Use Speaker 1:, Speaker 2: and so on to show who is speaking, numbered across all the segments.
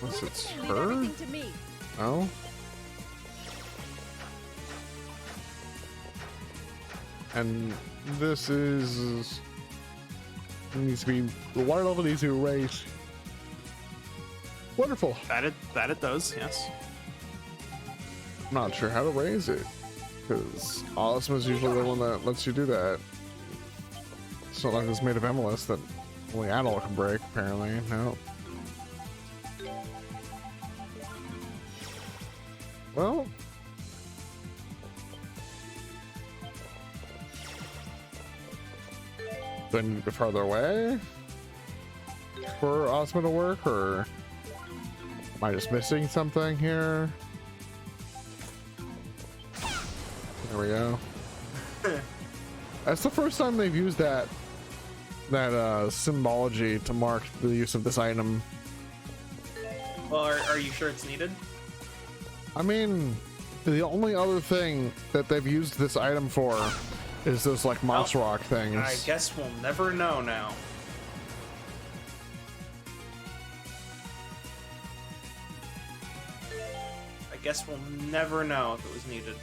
Speaker 1: Unless it's
Speaker 2: Leave
Speaker 1: her?
Speaker 2: everything to me.
Speaker 1: Oh. And this is needs to be the water level needs to be raised. Wonderful.
Speaker 3: That it does, yes.
Speaker 1: I'm not sure how to raise it because Awesome is usually the one that lets you do that. It's not like it's made of MLS that only Adult can break. Apparently, no. Well. Do I need to go farther away for Osmo to work, or am I just missing something here? There we go. That's the first time they've used that symbology to mark the use of this item.
Speaker 3: Well, are you sure it's needed?
Speaker 1: I mean, the only other thing that they've used this item for is those like moss rock things.
Speaker 3: I guess we'll never know now. I guess we'll never know if it was needed.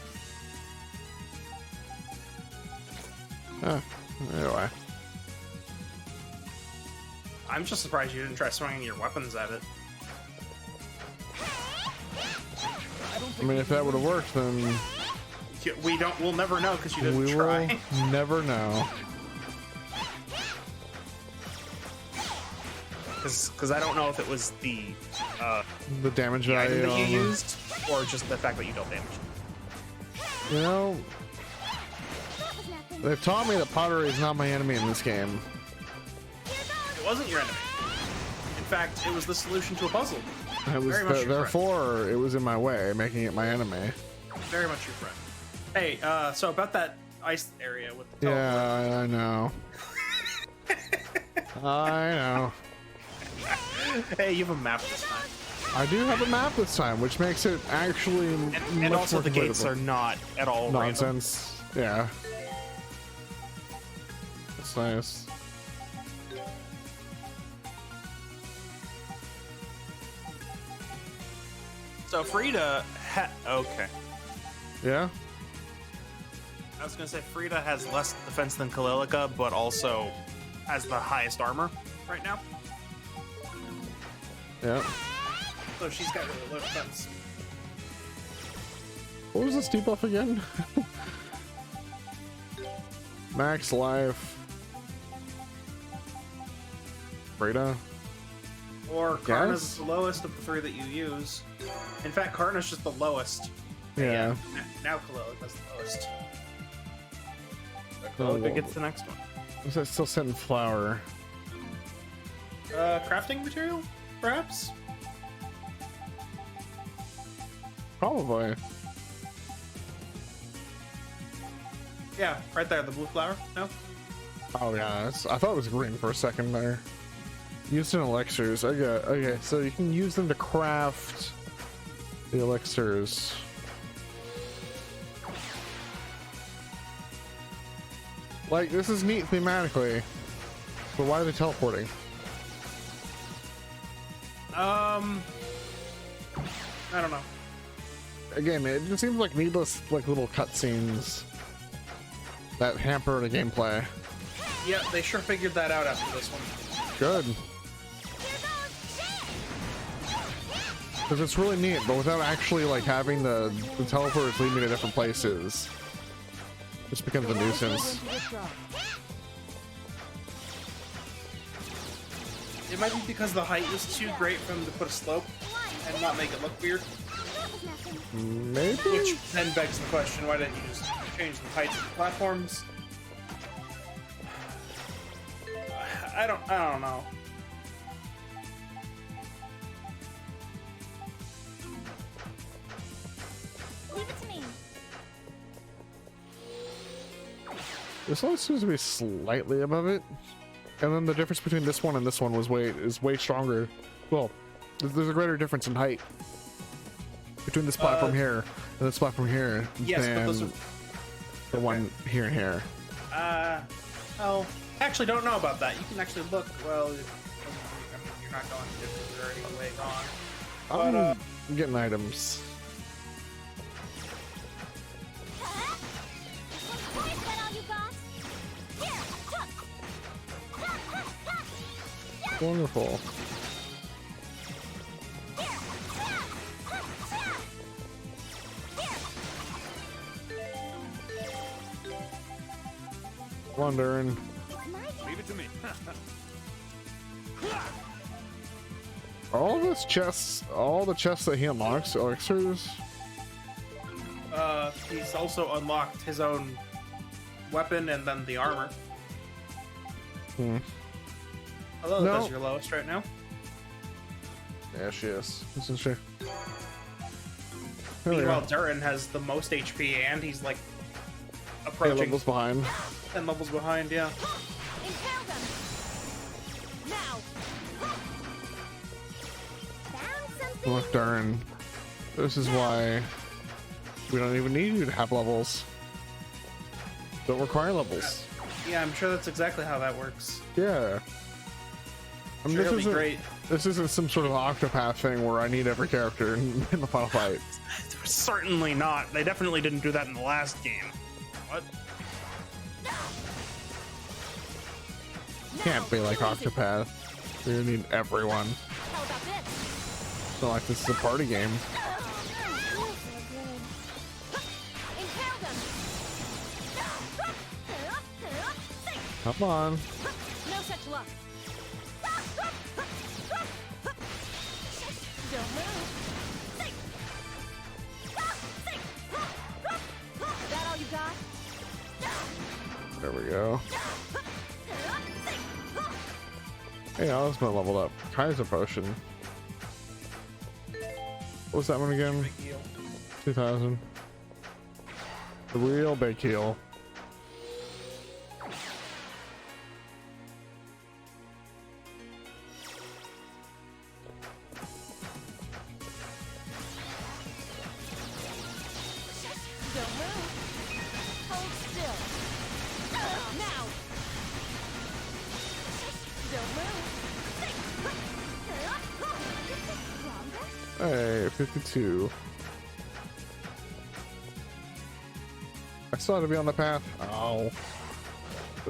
Speaker 1: Anyway.
Speaker 3: I'm just surprised you didn't try swinging your weapons at it.
Speaker 1: I mean, if that would have worked, then
Speaker 3: We'll never know because you didn't
Speaker 1: we
Speaker 3: try.
Speaker 1: will never know.
Speaker 3: Because I don't know if it was the
Speaker 1: damage
Speaker 3: item
Speaker 1: value
Speaker 3: that you
Speaker 1: on
Speaker 3: used, or just the fact that you dealt damage.
Speaker 1: You know, they've taught me that pottery is not my enemy in this game.
Speaker 3: It wasn't your enemy. In fact, it was the solution to a puzzle.
Speaker 1: It was
Speaker 3: Very much your
Speaker 1: therefore it was in my way, making it my enemy.
Speaker 3: Very much your friend. Hey, so about that ice area with the teleport.
Speaker 1: Yeah, I know. I know.
Speaker 3: Hey, you have a map this time.
Speaker 1: I do have a map this time, which makes it actually
Speaker 3: And
Speaker 1: much
Speaker 3: also
Speaker 1: more
Speaker 3: the gates
Speaker 1: completable.
Speaker 3: are not at all random.
Speaker 1: Nonsense. Yeah. That's nice.
Speaker 3: So Frida okay.
Speaker 1: Yeah?
Speaker 3: I was gonna say Frida has less defense than Kalilica, but also has the highest armor right now.
Speaker 1: Yeah.
Speaker 3: So she's got really low defense.
Speaker 1: What was this debuff again? Max life. Frida?
Speaker 3: Or Karna's
Speaker 1: Yes?
Speaker 3: the lowest of the three that you use. In fact, Karna's just the lowest.
Speaker 1: Yeah.
Speaker 3: Now Kalilica's the lowest.
Speaker 1: Oh,
Speaker 3: Kalilica
Speaker 1: well.
Speaker 3: gets the next one.
Speaker 1: Was that still sitting flower?
Speaker 3: Crafting material, perhaps?
Speaker 1: Probably.
Speaker 3: Yeah, right there, the blue flower. No?
Speaker 1: Oh yeah, I thought it was green for a second there. Used in elixirs. Okay, so you can use them to craft the elixirs. Like, this is neat thematically, but why are they teleporting?
Speaker 3: I don't know.
Speaker 1: Again, it just seems like needless, like little cutscenes that hamper the gameplay.
Speaker 3: Yeah, they sure figured that out after this one.
Speaker 1: Good. Because it's really neat, but without actually like having the teleporters lead me to different places, it just becomes a nuisance.
Speaker 3: It might be because the height was too great for them to put a slope and not make it look weird.
Speaker 1: Maybe?
Speaker 3: Which then begs the question, why didn't you just change the heights of the platforms? I don't know.
Speaker 2: Leave it to me.
Speaker 1: This one seems to be slightly above it. And then the difference between this one and this one is way stronger. Well, there's a greater difference in height between this platform here and this platform here
Speaker 3: Yes,
Speaker 1: than
Speaker 3: but those are...
Speaker 1: the one here and here.
Speaker 3: Oh, actually don't know about that. You can actually look, well, you're not going to, you're already way gone.
Speaker 1: I'm getting items. Wonderful. Wondering.
Speaker 2: Leave it to me.
Speaker 1: All this chests, all the chests that he unlocks, elixirs.
Speaker 3: He's also unlocked his own weapon and then the armor. Although
Speaker 1: No.
Speaker 3: that's your lowest right now.
Speaker 1: Yeah, she is. Isn't she?
Speaker 3: Meanwhile, Durin has the most HP and he's like
Speaker 1: 8
Speaker 3: approaching
Speaker 1: levels behind.
Speaker 3: 10 levels behind, yeah.
Speaker 4: Impale them. Now. Found something.
Speaker 1: Look, Darn. This is why we don't even need you to have levels. Don't require levels.
Speaker 3: Yeah, I'm sure that's exactly how that works.
Speaker 1: Yeah. I mean,
Speaker 3: Sure, it'll be great.
Speaker 1: This isn't some sort of Octopath thing where I need every character in the final fight.
Speaker 3: Certainly not. They definitely didn't do that in the last game. What?
Speaker 1: Can't be like Octopath. You need everyone.
Speaker 4: How about this?
Speaker 1: It's not like this is a party game.
Speaker 4: Impale them.
Speaker 1: Come on.
Speaker 4: No such luck. Don't move. That all you got?
Speaker 1: There we go. Hey, I was gonna level up. Kaiser potion. What was that one again?
Speaker 3: Big deal.
Speaker 1: 2000. The real big heal.
Speaker 4: Don't move. Hold still. Now. Don't move.
Speaker 1: Hey, 52. I still had to be on the path. Oh.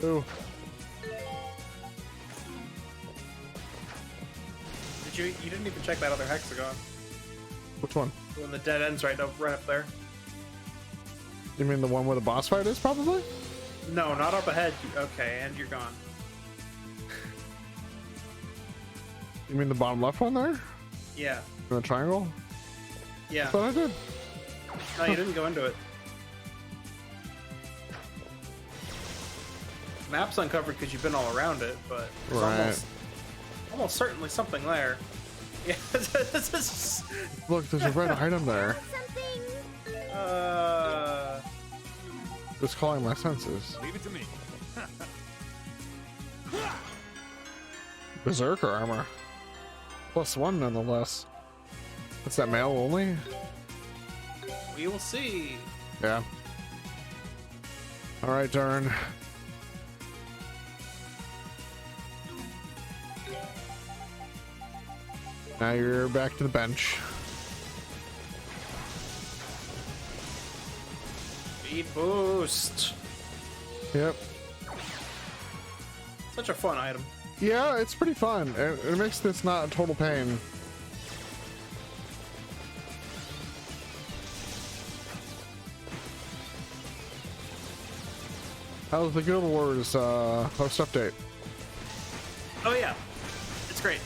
Speaker 1: Boo.
Speaker 3: You didn't even check that other hexagon.
Speaker 1: Which one?
Speaker 3: When the dead ends right up there.
Speaker 1: You mean the one where the boss fight is, probably?
Speaker 3: No, not up ahead. Okay, and you're gone.
Speaker 1: You mean the bottom left one there?
Speaker 3: Yeah.
Speaker 1: In the triangle?
Speaker 3: Yeah.
Speaker 1: I thought I did.
Speaker 3: No, you didn't go into it. Map's uncovered because you've been all around it, but there's
Speaker 1: Right.
Speaker 3: almost certainly something there. Yeah.
Speaker 1: Look, there's a red item there.
Speaker 4: Something.
Speaker 1: Just calling my senses.
Speaker 2: Leave it to me.
Speaker 1: Berserker armor. +1 nonetheless. What's that, male only?
Speaker 3: We will see.
Speaker 1: Yeah. Alright, Darn. Now you're back to the bench.
Speaker 3: Speed boost.
Speaker 1: Yep.
Speaker 3: Such a fun item.
Speaker 1: Yeah, it's pretty fun. It makes this not a total pain. How's the Guild Wars post update?
Speaker 3: Oh yeah, it's great.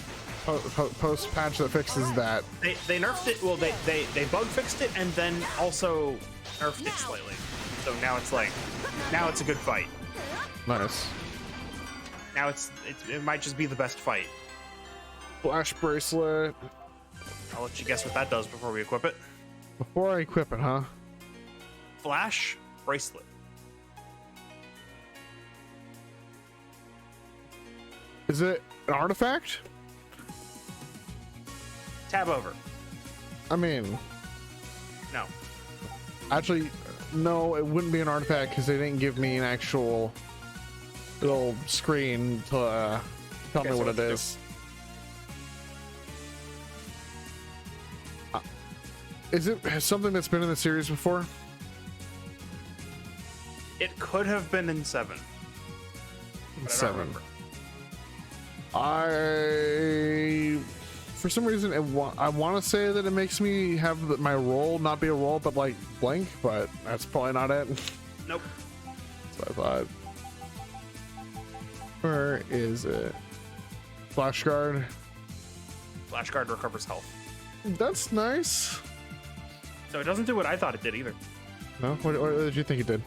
Speaker 1: Post patch that fixes that.
Speaker 3: They nerfed it. Well, they bug fixed it and then also nerfed it slightly. So now it's like, now it's a good fight.
Speaker 1: Nice.
Speaker 3: Now it might just be the best fight.
Speaker 1: Flash bracelet.
Speaker 3: I'll let you guess what that does before we equip it.
Speaker 1: Before I equip it, huh?
Speaker 3: Flash bracelet.
Speaker 1: Is it an artifact?
Speaker 3: Tab over.
Speaker 1: I mean,
Speaker 3: No.
Speaker 1: actually, no, it wouldn't be an artifact because they didn't give me an actual little screen to tell
Speaker 3: Okay,
Speaker 1: me
Speaker 3: so
Speaker 1: what
Speaker 3: what
Speaker 1: it
Speaker 3: to do?
Speaker 1: is. Is it something that's been in the series before?
Speaker 3: It could have been in 7. But I don't
Speaker 1: 7.
Speaker 3: remember.
Speaker 1: For some reason, I want to say that it makes me have my roll not be a roll, but like blank, but that's probably not it.
Speaker 3: Nope.
Speaker 1: That's what I thought. Where is it? Flash guard.
Speaker 3: Flash guard recovers health.
Speaker 1: That's nice.
Speaker 3: So it doesn't do what I thought it did either.
Speaker 1: No? What did you think it did?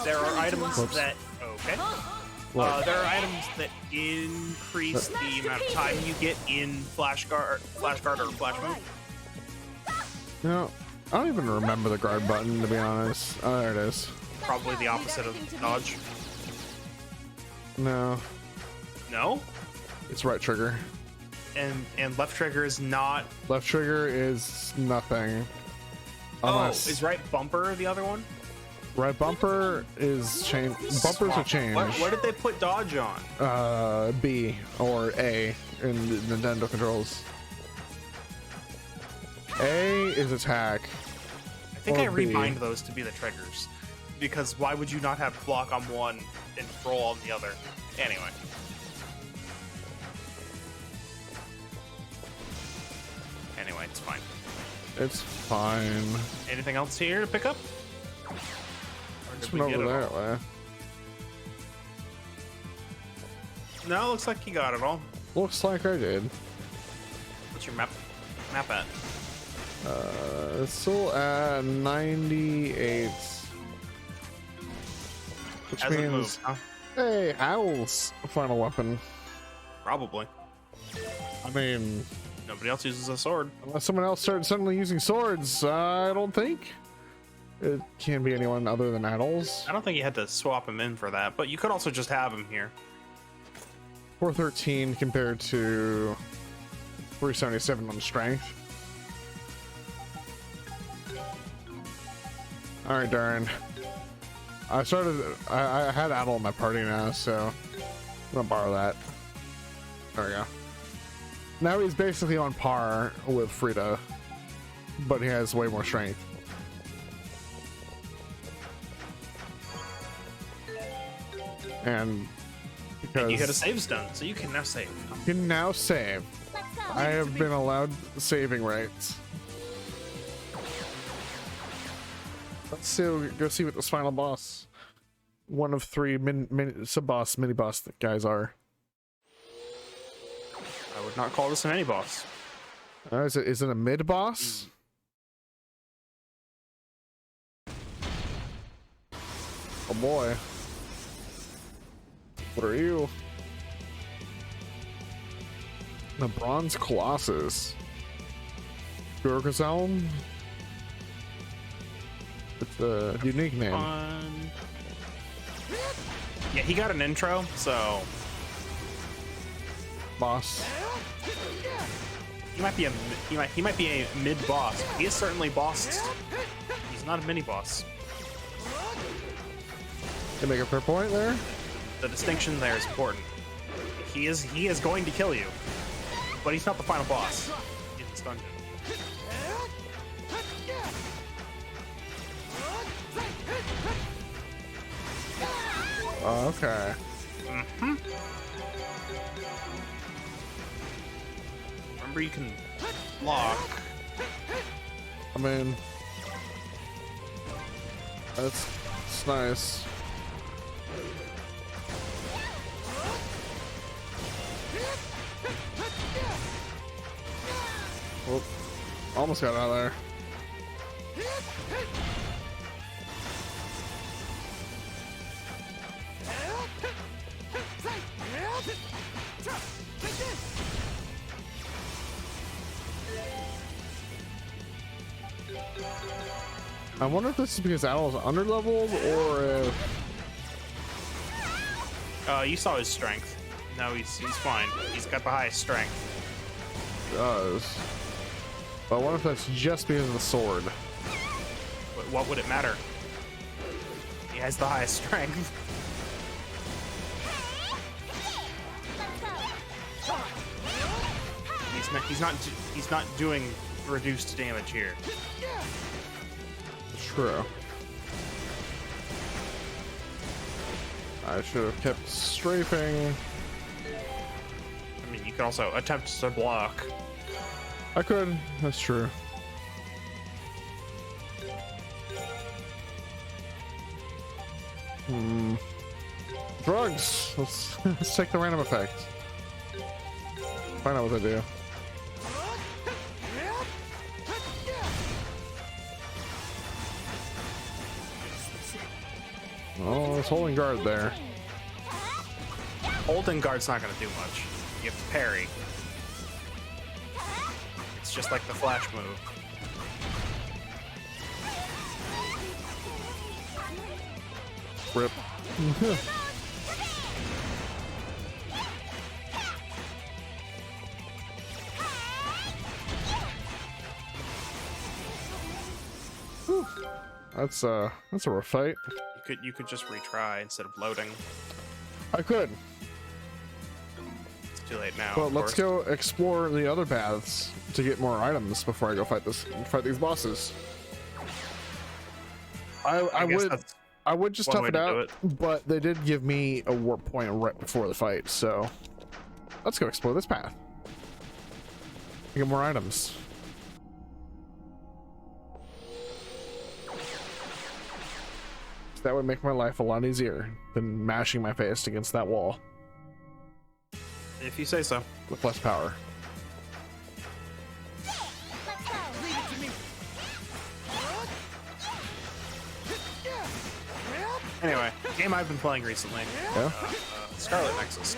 Speaker 3: There are items
Speaker 1: Whoops.
Speaker 3: that okay.
Speaker 1: What?
Speaker 3: There are items that increase the amount of time you get in flash guard or flash move.
Speaker 1: No, I don't even remember the guard button, to be honest. Oh, there it is.
Speaker 3: Probably the opposite of dodge.
Speaker 1: No,
Speaker 3: No,
Speaker 1: it's right trigger.
Speaker 3: and left trigger is not.
Speaker 1: Left trigger is nothing.
Speaker 3: Oh,
Speaker 1: Unless
Speaker 3: is right bumper the other one?
Speaker 1: right bumper is change. Bumpers are changed.
Speaker 3: What did they put dodge on?
Speaker 1: B or A in the Nintendo controls. A is attack.
Speaker 3: I think
Speaker 1: or
Speaker 3: I
Speaker 1: B.
Speaker 3: rebind those to be the triggers, because why would you not have block on one and roll on the other? Anyway. Anyway, it's fine.
Speaker 1: It's fine.
Speaker 3: Anything else here to pick up? Or
Speaker 1: It's
Speaker 3: did we
Speaker 1: been
Speaker 3: get
Speaker 1: over
Speaker 3: it
Speaker 1: that
Speaker 3: all?
Speaker 1: way.
Speaker 3: No, looks like you got it all.
Speaker 1: Looks like I did.
Speaker 3: What's your map at?
Speaker 1: It's still at 98. Which
Speaker 3: Hasn't
Speaker 1: means,
Speaker 3: moved, huh?
Speaker 1: hey, Owl's final weapon.
Speaker 3: Probably.
Speaker 1: I mean,
Speaker 3: Nobody else uses a sword.
Speaker 1: unless someone else started suddenly using swords, I don't think it can be anyone other than Owls.
Speaker 3: I don't think you had to swap him in for that, but you could also just have him here.
Speaker 1: 413 compared to 377 on strength. All right, Darren. I had Adel in my party now, so I'm gonna borrow that. There we go. Now he's basically on par with Frida, but he has way more strength. And because
Speaker 3: You get a save stone, so you can now save.
Speaker 1: you can now save.
Speaker 4: Let's go.
Speaker 1: I have been allowed saving rights. Let's see, go see what this final boss, one of 3 sub-boss, mini-boss guys are.
Speaker 3: I would not call this an any boss.
Speaker 1: Is it a mid-boss? Oh boy. What are you? The Bronze Colossus. Gurgazelm? It's a unique name.
Speaker 3: Yeah, he got an intro, so
Speaker 1: Boss.
Speaker 3: he might be a mid boss. He is certainly bossed. He's not a mini boss.
Speaker 1: You make a fair point there.
Speaker 3: The distinction there is important. He is going to kill you, but he's not the final boss in this dungeon.
Speaker 1: Oh, okay.
Speaker 3: Remember, you can block.
Speaker 1: I mean, that's nice. Whoop. Almost got out of there. I wonder if this is because Adol's underleveled or if
Speaker 3: You saw his strength. No, he's fine. He's got the highest strength.
Speaker 1: it does. But I wonder if that's just because of the sword.
Speaker 3: But what would it matter? He has the highest strength. He's not doing reduced damage here.
Speaker 1: True. I should have kept strafing.
Speaker 3: I mean, you can also attempt to block.
Speaker 1: I could. That's true. Drugs. Let's take the random effect. Find out what they do. Oh, it's holding guard there.
Speaker 3: Holding guard's not going to do much. You have to parry. It's just like the flash move.
Speaker 1: Rip. Whew. That's a rough fight.
Speaker 3: You could just retry instead of loading.
Speaker 1: I could.
Speaker 3: It's too late now.
Speaker 1: But let's go explore the other paths to get more items before I go fight these bosses. I would just tough it out, but they did give me a warp point right before the fight, so let's go explore this path. Get more items. That would make my life a lot easier than mashing my face against that wall
Speaker 3: If you say so.
Speaker 1: with less power.
Speaker 3: Anyway, game I've been playing recently.
Speaker 1: Yeah?
Speaker 3: Scarlet Nexus.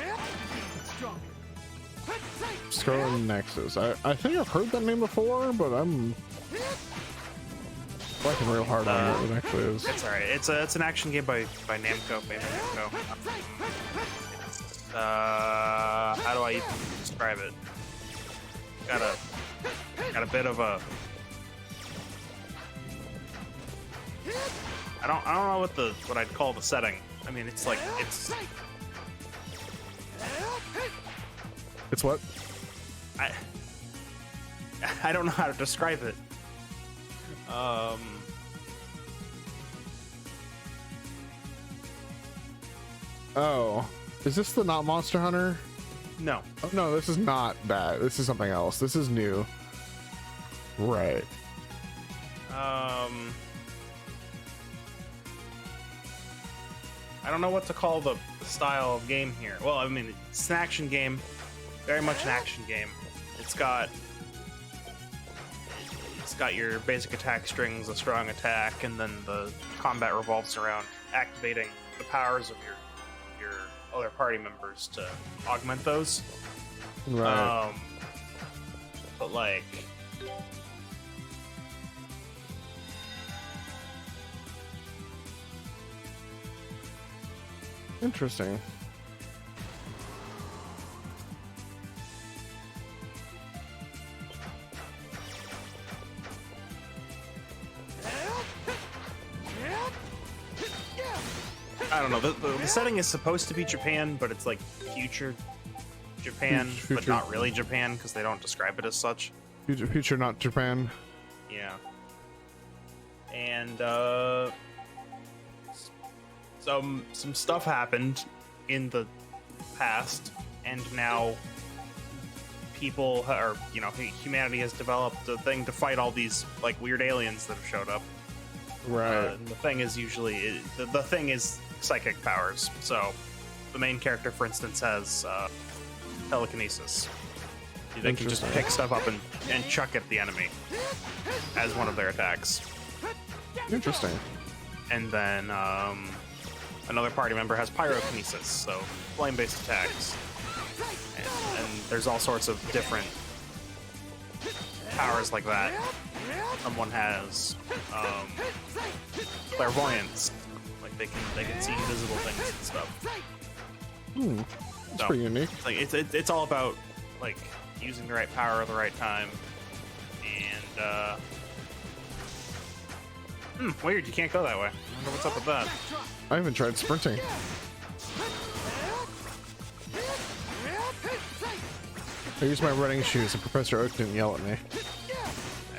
Speaker 1: Scarlet Nexus. I think I've heard that name before, but I'm working real hard on what it actually is.
Speaker 3: It's alright. It's an action game by Namco. Namco. How do I even describe it? Got a bit of a. I don't know what I'd call the setting. I mean, it's like it's
Speaker 1: what?
Speaker 3: I don't know how to describe it.
Speaker 1: Oh, is this the not Monster Hunter?
Speaker 3: No.
Speaker 1: Oh, no, this is not that. This is something else. This is new. Right.
Speaker 3: I don't know what to call the style of game here. Well, I mean, it's an action game, very much an action game. It's got your basic attack strings, a strong attack, and then the combat revolves around activating the powers of your other party members to augment those.
Speaker 1: Right.
Speaker 3: But like,
Speaker 1: Interesting.
Speaker 3: I don't know. The setting is supposed to be Japan, but it's like future Japan, but not really Japan because they don't describe it as such.
Speaker 1: Future not Japan.
Speaker 3: Yeah. And some stuff happened in the past, and now people are, humanity has developed a thing to fight all these like weird aliens that have showed up.
Speaker 1: Right.
Speaker 3: And the thing is usually the thing is psychic powers. So the main character, for instance, has telekinesis. They can just pick stuff up and chuck at the enemy as one of their attacks.
Speaker 1: Interesting.
Speaker 3: And then another party member has pyrokinesis, so flame-based attacks. And there's all sorts of different powers like that. Someone has clairvoyance, like they can see invisible things and stuff.
Speaker 1: It's pretty unique.
Speaker 3: Like it's all about like using the right power at the right time. And weird, you can't go that way. I wonder what's up with that.
Speaker 1: I haven't tried sprinting. I used my running shoes and Professor Oak didn't yell at me.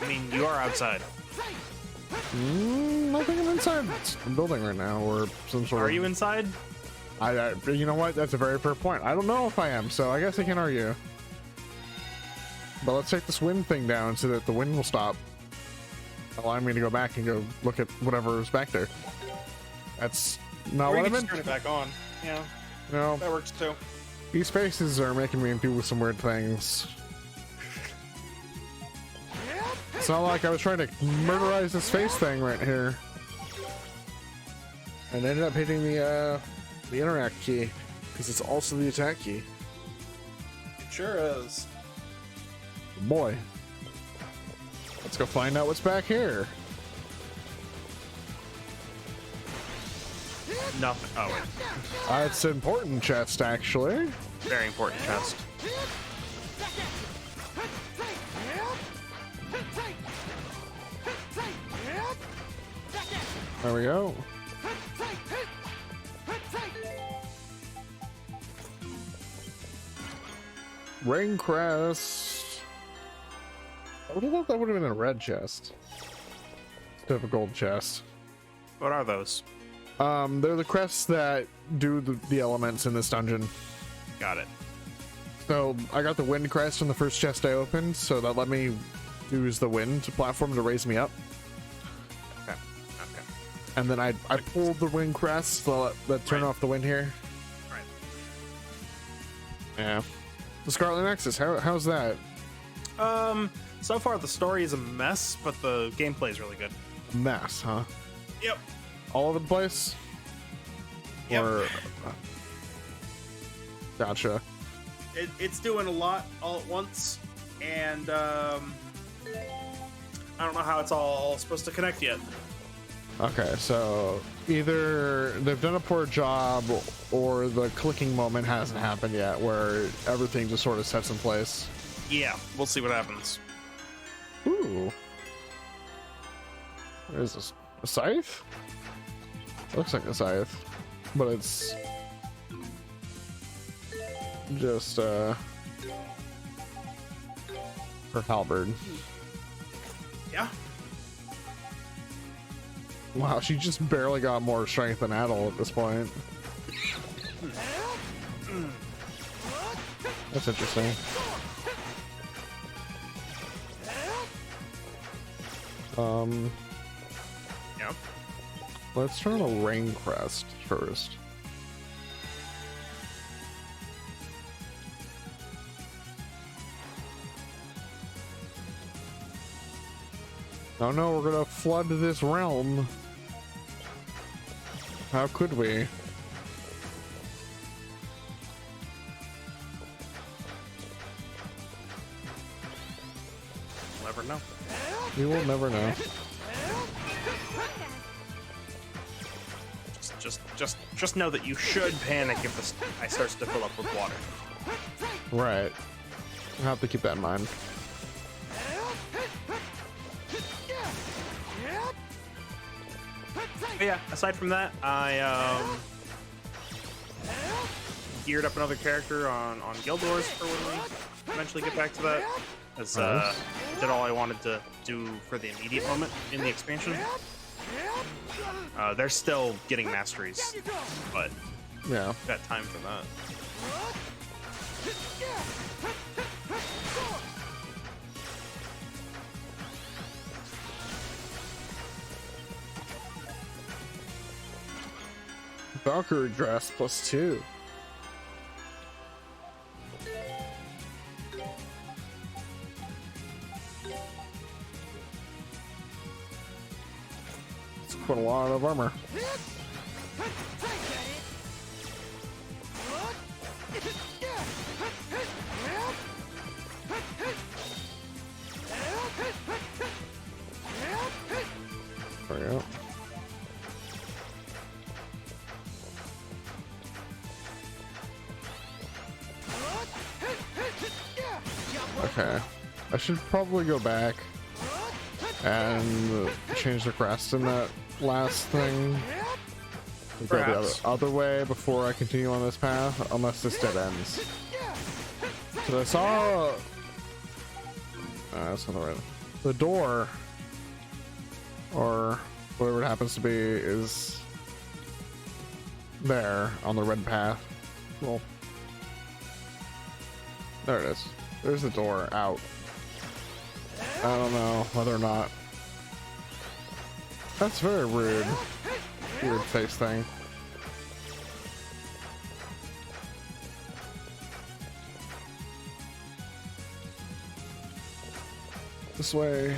Speaker 3: I mean, you are outside.
Speaker 1: I think I'm inside the building right now, or some sort of.
Speaker 3: Are you inside?
Speaker 1: You know what? That's a very fair point. I don't know if I am, so I guess I can't argue. But let's take this wind thing down so that the wind will stop, allowing me to go back and go look at whatever is back there. That's not
Speaker 3: Or you
Speaker 1: what I
Speaker 3: can
Speaker 1: meant.
Speaker 3: just turn it back on. Yeah,
Speaker 1: No,
Speaker 3: that works too.
Speaker 1: these faces are making me do some weird things. It's not like I was trying to murderize this face thing right here, and ended up hitting the interact key because it's also the attack key.
Speaker 3: It sure is.
Speaker 1: Boy, let's go find out what's back here.
Speaker 3: Nothing. Oh, wait.
Speaker 1: It's an important chest, actually.
Speaker 3: Very important chest.
Speaker 1: There we go. Ring crest. I would have thought that would have been a red chest instead of a gold chest.
Speaker 3: What are those?
Speaker 1: They're the crests that do the elements in this dungeon.
Speaker 3: Got it.
Speaker 1: So I got the wind crest in the first chest I opened, so that let me use the wind platform to raise me up.
Speaker 3: Okay. Okay.
Speaker 1: And then I pulled the wind crest that turn off the wind here.
Speaker 3: Right.
Speaker 1: Yeah. The Scarlet Nexus, how's that?
Speaker 3: So far the story is a mess, but the gameplay is really good.
Speaker 1: Mess, huh?
Speaker 3: Yep.
Speaker 1: All over the place?
Speaker 3: Yep.
Speaker 1: Or gotcha.
Speaker 3: It's doing a lot all at once, and I don't know how it's all supposed to connect yet.
Speaker 1: Okay, so either they've done a poor job or the clicking moment hasn't happened yet where everything just sort of sets in place.
Speaker 3: Yeah, we'll see what happens.
Speaker 1: Ooh. What is this? A scythe? Looks like a scythe, but it's just her halberd.
Speaker 3: Yeah.
Speaker 1: Wow, she just barely got more strength than Adel at this point. That's interesting.
Speaker 3: Yeah.
Speaker 1: Let's try the Rain Crest first. Oh no, we're gonna flood this realm. How could we?
Speaker 3: We'll never know.
Speaker 1: We will never know.
Speaker 3: Just know that you should panic if the ice starts to fill up with water.
Speaker 1: Right. I'll have to keep that in mind.
Speaker 3: But yeah, aside from that, I geared up another character on Guild Wars for when we eventually get back to that. As did all I wanted to do for the immediate moment in the expansion. They're still getting masteries, but
Speaker 1: Yeah.
Speaker 3: got time for that.
Speaker 1: Valkyrie dress +2. It's quite a lot of armor. There we go. Okay, I should probably go back and change the crest in that last thing. Go the other way before I continue on this path, unless this dead ends. So I saw. That's not right. The door, or whatever it happens to be, is there on the red path. Well, there it is. There's the door out. I don't know whether or not. That's very rude. Weird face thing. This way.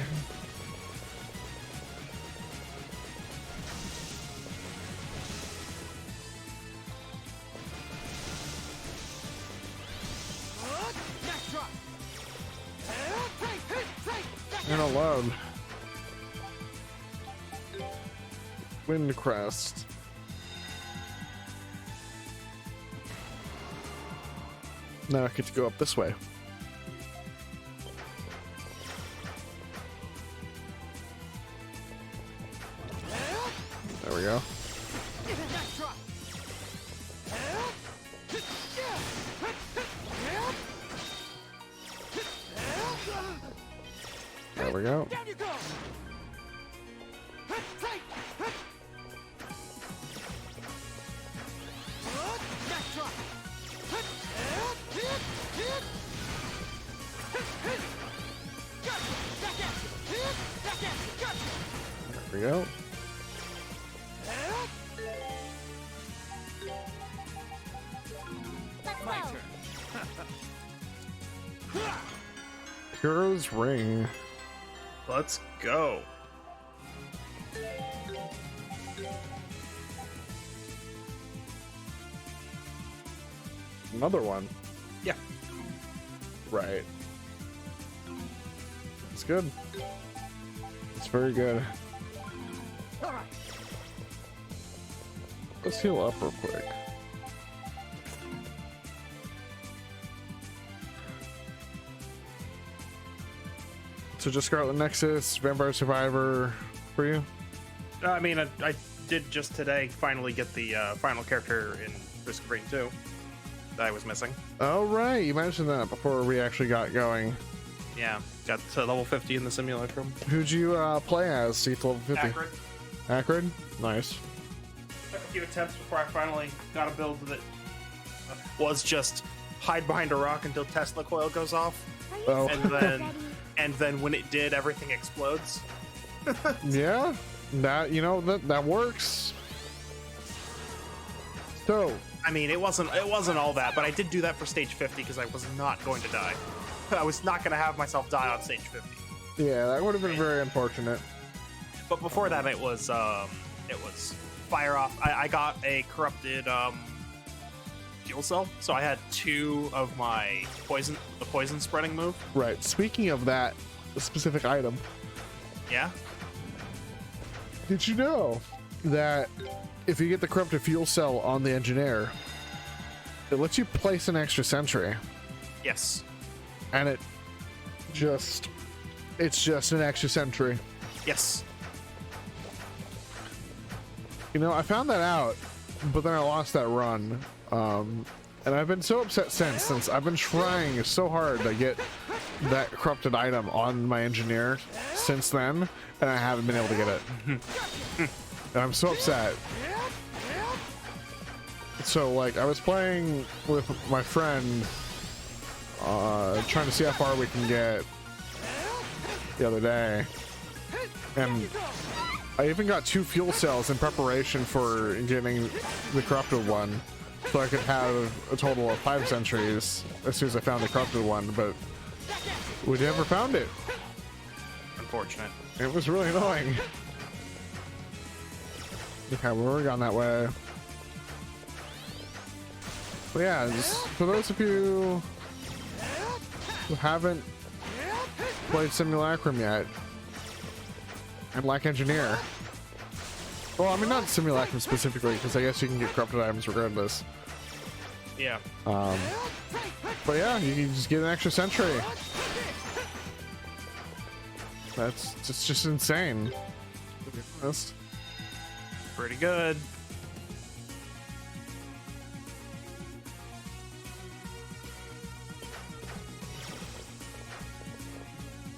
Speaker 1: And a load. Wind crest. Now I get to go up this way. There we go. There we go. There we go.
Speaker 4: Let's go.
Speaker 1: Hero's Ring.
Speaker 3: Let's go.
Speaker 1: Another one.
Speaker 3: Yeah.
Speaker 1: Right. It's good. It's very good. Let's heal up real quick. So just Scarlet Nexus, Vampire Survivor for you?
Speaker 3: I mean, I did just today finally get the final character in Risk of Rain 2 that I was missing.
Speaker 1: Oh, right. You mentioned that before we actually got going.
Speaker 3: Yeah, got to level 50 in the simulacrum.
Speaker 1: Who'd you play as to get to level 50?
Speaker 3: Accurate.
Speaker 1: Acrid? Nice.
Speaker 3: Took a few attempts before I finally got a build that was just hide behind a rock until Tesla coil goes off.
Speaker 1: Oh.
Speaker 3: And then when it did, everything explodes.
Speaker 1: Yeah, that, you know, that works. So
Speaker 3: I mean, it wasn't all that, but I did do that for stage 50 because I was not going to die. I was not going to have myself die on stage 50.
Speaker 1: yeah, that would have been very unfortunate.
Speaker 3: But before that, it was fire off. I got a corrupted fuel cell, so I had 2 of my the poison spreading move.
Speaker 1: Right. Speaking of that specific item,
Speaker 3: Yeah.
Speaker 1: did you know that if you get the corrupted fuel cell on the engineer, it lets you place an extra sentry,
Speaker 3: Yes.
Speaker 1: and it's just an extra sentry.
Speaker 3: Yes.
Speaker 1: You know, I found that out, but then I lost that run. And I've been so upset since I've been trying so hard to get that corrupted item on my engineer since then, and I haven't been able to get it. And I'm so upset. So, like, I was playing with my friend, trying to see how far we can get the other day. And I even got 2 fuel cells in preparation for getting the corrupted one, so I could have a total of 5 sentries as soon as I found the corrupted one, but we never found it.
Speaker 3: Unfortunate.
Speaker 1: It was really annoying. Okay, we're going that way. But yeah, just for those of you who haven't played Simulacrum yet, and like Engineer, well, I mean, not Simulacrum specifically, because I guess you can get corrupted items regardless.
Speaker 3: Yeah.
Speaker 1: But yeah, you can just get an extra sentry. That's just insane, to be honest.
Speaker 3: Pretty good.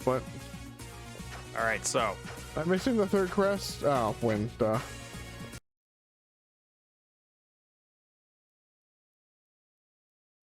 Speaker 1: But
Speaker 3: All right, so
Speaker 1: I'm missing the third crest. Oh, wind.